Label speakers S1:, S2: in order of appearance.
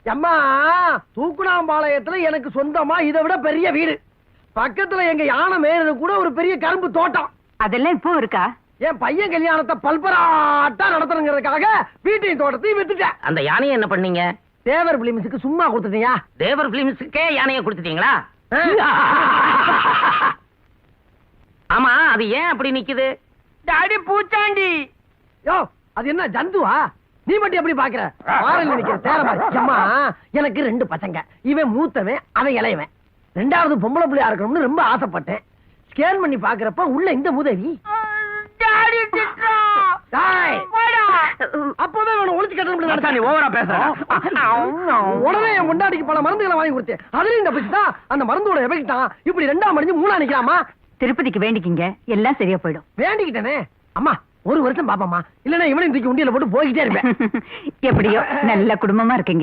S1: அம்மா, தூக்குனாம்பாளையத்துல எனக்கு சொந்தமா இதை விட பெரிய வீடு. பக்கத்துல எங்க யானை மேயறது கூட ஒரு பெரிய கரும்பு தோட்டம்.
S2: அதெல்லாம் இப்போ இருக்கா?
S1: என் பையன் கல்யாணத்தை பல்பராட்டா நடத்தணுங்கிறதுக்காக வீட்டையும் தோட்டத்தையும் வித்துட்டேன்.
S3: அந்த யானையை என்ன பண்ணீங்க?
S1: தேவர் பிலிம்ஸுக்கு சும்மா கொடுத்துட்டியா?
S3: தேவர் பிலிம்ஸுக்கே யானையை கொடுத்துட்டீங்களா? ஆமா, அது ஏன் அப்படி நிக்குது?
S4: டாடி பூச்சாண்டி.
S1: யோ, அது என்ன ஜந்துவா? நீ மட்டும் எப்படி பாக்குற? வாரல் நிக்கிற தேரமா. அம்மா, எனக்கு 2 பசங்க. இவன் மூத்தவன், அவன் இளையவன். 2வது பொம்பளை பிள்ளையா இருக்கணும்னு ரொம்ப ஆசைப்பட்டேன். ஸ்கேன் பண்ணி பாக்குறப்ப உள்ள இந்த முதவி.
S4: டாடி திட்றா.
S1: டேய்,
S4: போடா.
S1: அப்பவே அவனை ஒளிச்சு கட்டணும்.
S3: நீ ஓவரா பேசுற.
S1: உடனே என் முண்டாடிக்கு பல மருந்துகளை வாங்கி கொடுத்தேன். அதுலயும் இந்த பிடிச்சா அந்த மருந்தோட எஃபெக்ட் தான் இப்படி 2ஆம் மடிஞ்சு 3ஆ நிக்கலாமா?
S2: திருப்பதிக்கு வேண்டிக்கிங்க, எல்லாம் சரியா போயிடும்.
S1: வேண்டிக்கிட்டேனே அம்மா, 1 வருஷம் பாப்பாமா, இல்லன்னா இவனையும் தூக்கி உண்டியில போட்டு போய்கிட்டே இருப்பேன்.
S2: எப்படியோ நல்ல குடும்பமா இருக்கீங்க.